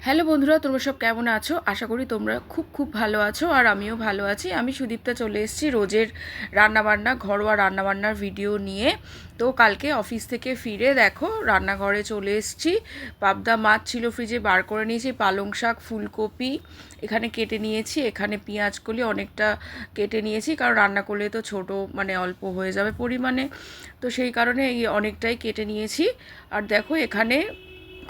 Hello বন্ধুরা, তোমরা সব কেমন আছো? আশা করি তোমরা খুব খুব ভালো আছো, আর আমিও ভালো আছি। আমি সুদীপ্তা চলে এসেছি রোজের রান্নাবান্না, ঘরোয়া রান্নাবান্নার ভিডিও নিয়ে। তো কালকে অফিস থেকে ফিরে দেখো রান্নাঘরে চলে এসেছি। পাবদা মাছ ছিল ফ্রিজে, বার করে নিয়েছি। পালং শাক, ফুলকপি এখানে কেটে নিয়েছি। এখানে পেঁয়াজ কলি অনেকটা কেটে নিয়েছি, কারণ রান্না করলে তো ছোট মানে অল্প হয়ে যাবে পরিমাণে, তো সেই কারণে এই অনেকটাই কেটে নিয়েছি। আর দেখো এখানে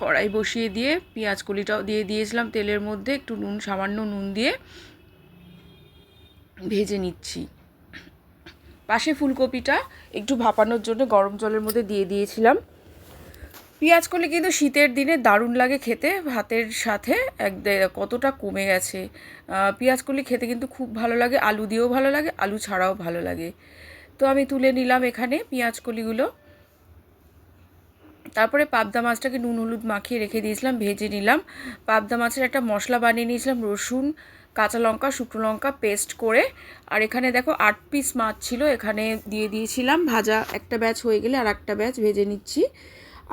কড়াই বসিয়ে দিয়ে পেঁয়াজ কলিটাও দিয়ে দিয়েছিলাম তেলের মধ্যে, একটু সামান্য নুন দিয়ে ভেজে নিচ্ছি। পাশে ফুলকপিটা একটু ভাপানোর জন্য গরম জলের মধ্যে দিয়ে দিয়েছিলাম। পেঁয়াজ কলি কিন্তু শীতের দিনে দারুণ লাগে খেতে ভাতের সাথে, কতটা কমে গেছে। পেঁয়াজ কলি খেতে কিন্তু খুব ভালো লাগে, আলু দিয়েও ভালো লাগে, আলু ছাড়াও ভালো লাগে। তো আমি তুলে নিলাম এখানে পেঁয়াজ কলিগুলো। তারপরে পাবদা মাছটাকে নুন হলুদ মাখিয়ে রেখে দিয়েছিলাম, ভেজে নিলাম। পাবদা মাছের একটা মশলা বানিয়ে নিয়েছিলাম, রসুন, কাঁচা লঙ্কা, শুকনো লঙ্কা পেস্ট করে। আর এখানে দেখো 8 পিস মাছ ছিল, এখানে দিয়ে দিয়েছিলাম। ভাজা একটা ব্যাচ হয়ে গেলে আর একটা ব্যাচ ভেজে নিচ্ছি।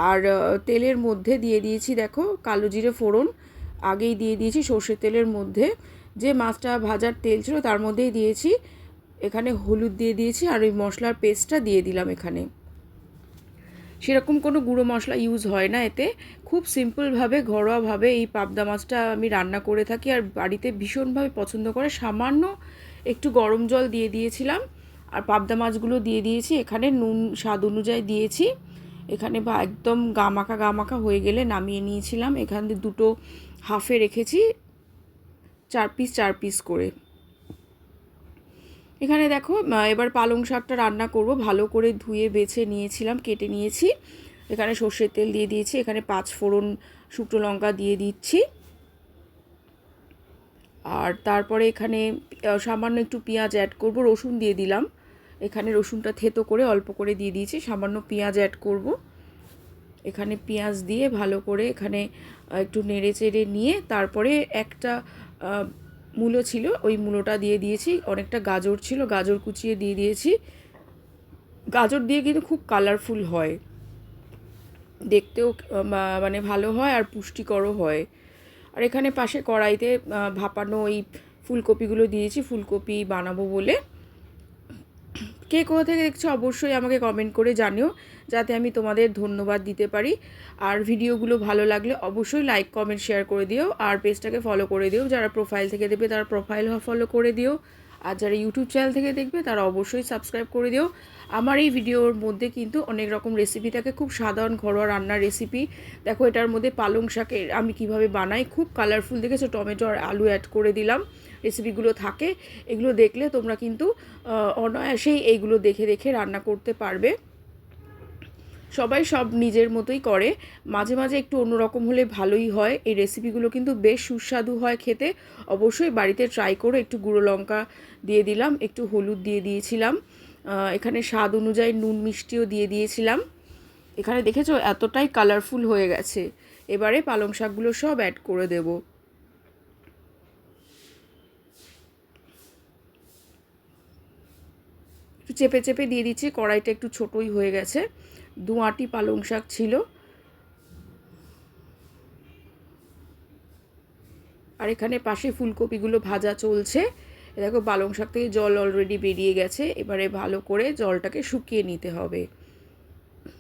আর তেলের মধ্যে দিয়ে দিয়েছি দেখো কালো জিরে ফোড়ন, আগেই দিয়ে দিয়েছি সর্ষের তেলের মধ্যে। যে মাছটা ভাজার তেল ছিল তার মধ্যেই দিয়েছি। এখানে হলুদ দিয়ে দিয়েছি, আর ওই মশলার পেস্টটা দিয়ে দিলাম এখানে। সেরকম কোনো গুঁড়ো মশলা ইউজ হয় না এতে, খুব সিম্পলভাবে ঘরোয়াভাবে এই পাবদা মাছটা আমি রান্না করে থাকি, আর বাড়িতে ভীষণভাবে পছন্দ করে। সামান্য একটু গরম জল দিয়ে দিয়েছিলাম, আর পাবদা মাছগুলো দিয়ে দিয়েছি। এখানে নুন স্বাদ অনুযায়ী দিয়েছি। এখানে একদম গামাখা হয়ে গেলে নামিয়ে নিয়েছিলাম। এখানে দুটো হাফে রেখেছি, 4 পিস করে। এখানে দেখো এবার পালং শাকটা রান্না করব। ভালো করে ধুয়ে বেছে নিয়েছিলাম, কেটে নিয়েছি। এখানে সর্ষের তেল দিয়ে দিয়েছি, এখানে 5 ফোড়ন, শুকনো লঙ্কা দিয়ে দিচ্ছি। আর তারপরে এখানে সামান্য একটু পেঁয়াজ অ্যাড করব, রসুন দিয়ে দিলাম। এখানে রসুনটা থেতো করে অল্প করে দিয়ে দিয়েছি, সামান্য পেঁয়াজ অ্যাড করব। এখানে পেঁয়াজ দিয়ে ভালো করে এখানে একটু নেড়ে চেড়ে নিয়ে তারপরে একটা মূলো ছিল, ওই মূলোটা দিয়ে দিয়েছি। অনেকটা গাজর ছিল, গাজর কুচিয়ে দিয়ে দিয়েছি। গাজর দিয়ে কিন্তু খুব কালারফুল হয়, দেখতেও মানে ভালো হয়, আর পুষ্টিকরও হয়। আর এখানে পাশে কড়াইতে ভাপানো ওই ফুলকপিগুলো দিয়েছি, ফুলকপি বানাবো বলে। কে কোথা থেকে দেখছো অবশ্যই আমাকে কমেন্ট করে জানিও, যাতে আমি তোমাদের ধন্যবাদ দিতে পারি। আর ভিডিওগুলো ভালো লাগলে অবশ্যই লাইক কমেন্ট শেয়ার করে দিও, আর পেজটাকে ফলো করে দিও। যারা প্রোফাইল থেকে দেখবে তারা প্রোফাইল ফলো করে দিও, আর যারা ইউটিউব চ্যানেল থেকে দেখবে তারা অবশ্যই সাবস্ক্রাইব করে দিও। আমার এই ভিডিওর মধ্যে কিন্তু অনেক রকম রেসিপি থাকে, খুব সাধারণ ঘরোয়া রান্নার রেসিপি। দেখো এটার মধ্যে পালং শাকের আমি কিভাবে বানাই, খুব কালারফুল দেখেছো, টমেটো আর আলু অ্যাড করে দিলাম। রেসিপিগুলো থাকে, এগুলো দেখলে তোমরা কিন্তু অনায়াসেই এইগুলো দেখে দেখে রান্না করতে পারবে। সবাই সব নিজের মতোই করে, মাঝে মাঝে একটু অন্যরকম হলে ভালোই হয়। এই রেসিপিগুলো কিন্তু বেশ সুস্বাদু হয় খেতে, অবশ্যই বাড়িতে ট্রাই করো। একটু গুঁড়ো লঙ্কা দিয়ে দিলাম, একটু হলুদ দিয়ে দিয়েছিলাম, এখানে স্বাদ অনুযায়ী নুন মিষ্টিও দিয়ে দিয়েছিলাম। এখানে দেখেছো এতটাই কালারফুল হয়ে গেছে। এবারে পালং শাকগুলো সব অ্যাড করে দেবো। একটু চেপে চেপে দিয়ে দিচ্ছি, কড়াইটা একটু ছোটোই হয়ে গেছে, 2 আঁটি পালং শাক ছিল। আর এখানে পাশে ফুলকপিগুলো ভাজা চলছে। দেখো পালং শাক থেকে জল অলরেডি বেরিয়ে গেছে, এবারে ভালো করে জলটাকে শুকিয়ে নিতে হবে,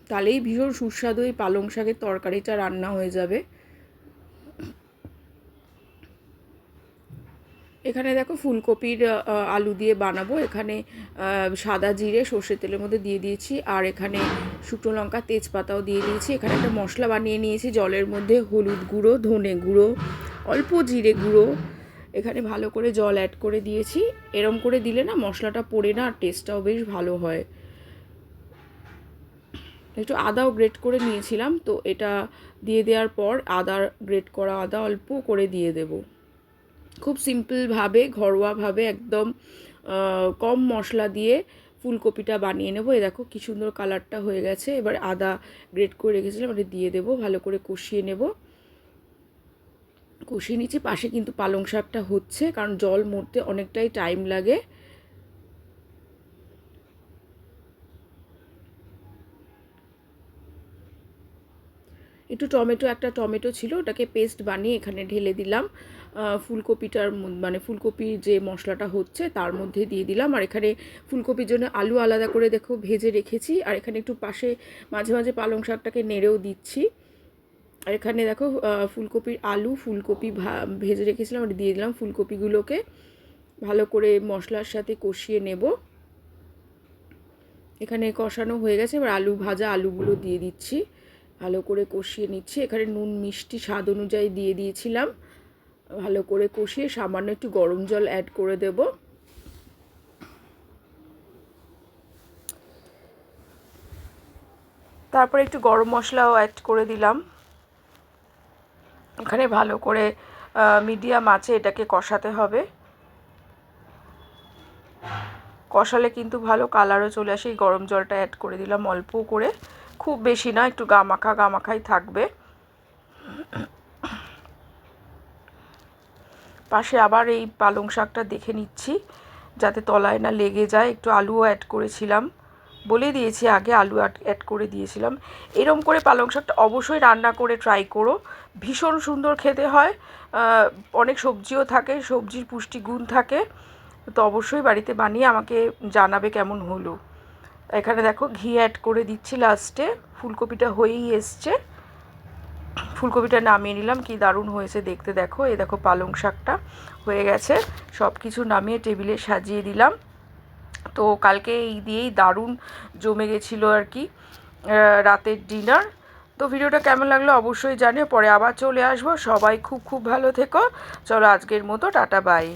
তাহলেই ভীষণ সুস্বাদু এই পালং শাকের তরকারিটা রান্না হয়ে যাবে। এখানে দেখো ফুলকপির আলু দিয়ে বানাবো। এখানে সাদা জিরে সর্ষের তেলের মধ্যে দিয়ে দিয়েছি, আর এখানে শুকনো লঙ্কা তেজপাতাও দিয়ে দিয়েছি। এখানে একটা মশলা বানিয়ে নিয়েছি জলের মধ্যে, হলুদ গুঁড়ো, ধনে গুঁড়ো, অল্প জিরে গুঁড়ো। এখানে ভালো করে জল অ্যাড করে দিয়েছি। এরম করে দিলে না মশলাটা পড়ে না, আর টেস্টটাও বেশ ভালো হয়। একটু আদাও গ্রেট করে নিয়েছিলাম, তো এটা দিয়ে দেওয়ার পর গ্রেট করা আদা অল্প করে দিয়ে দেবো। খুব সিম্পলভাবে ঘরোয়াভাবে একদম কম মশলা দিয়ে ফুলকপিটা বানিয়ে নেবো। এই দেখো কী সুন্দর কালারটা হয়ে গেছে। এবার আদা গ্রেট করে রেখেছিলাম, এটা দিয়ে দেবো, ভালো করে কষিয়ে নেব। কষিয়ে নিচ্ছি, পাশে কিন্তু পালং শাকটা হচ্ছে, কারণ জল মরতে অনেকটাই টাইম লাগে। একটু একটা টমেটো ছিল, ওটাকে পেস্ট বানিয়ে এখানে ঢেলে দিলাম। ফুলকপিটার মানে ফুলকপির যে মশলাটা হচ্ছে তার মধ্যে দিয়ে দিলাম। আর এখানে ফুলকপির জন্য আলু আলাদা করে দেখো ভেজে রেখেছি। আর এখানে একটু পাশে মাঝে মাঝে পালং শাকটাকে নেড়েও দিচ্ছি। আর এখানে দেখো ফুলকপির ফুলকপি ভেজে রেখেছিলাম, আর দিয়ে দিলাম ফুলকপিগুলোকে ভালো করে মশলার সাথে কষিয়ে নেব। এখানে কষানো হয়ে গেছে, এবার ভাজা আলুগুলো দিয়ে দিচ্ছি, ভালো করে কষিয়ে নিচ্ছি। এখানে নুন মিষ্টি স্বাদ অনুযায়ী দিয়ে দিয়েছিলাম। ভালো করে কষিয়ে সামান্য একটু গরম জল অ্যাড করে দেব। তারপরে একটু গরম মশলাও অ্যাড করে দিলাম। এখানে ভালো করে মিডিয়াম আঁচে এটাকে কষাতে হবে। কষালে কিন্তু ভালো কালারও চলে আসে। এই গরম জলটা অ্যাড করে দিলাম অল্প করে, খুব বেশি না, একটু গামাখাই থাকবে। পাশে আবার এই পালং শাকটা দেখে নিচ্ছি যাতে তলায় না লেগে যায়। একটু আলুও অ্যাড করেছিলাম, বলে দিয়েছি আগে, আলু অ্যাড করে দিয়েছিলাম। এরম করে পালং শাকটা অবশ্যই রান্না করে ট্রাই করো, ভীষণ সুন্দর খেতে হয়। অনেক সবজিও থাকে, সবজির পুষ্টিগুণ থাকে, তো অবশ্যই বাড়িতে বানিয়ে আমাকে জানাবে কেমন হলো। এখানে দেখো ঘি অ্যাড করে দিচ্ছি লাস্টে। ফুলকপিটা হয়েই এসছে, ফুলকপিটা নামিয়ে নিলাম। কি দারুণ হয়েছে দেখতে, দেখো এই দেখো পালং শাকটা হয়ে গেছে। সব কিছু নামিয়ে টেবিলে সাজিয়ে দিলাম। তো কালকে এই দিয়েই দারুণ জমে গেছিলো আর কি রাতের ডিনার। তো ভিডিওটা কেমন লাগলো অবশ্যই জানিও, পরে আবার চলে আসবো। সবাই খুব খুব ভালো থেকো। চলো আজকের মতো টাটা বাই।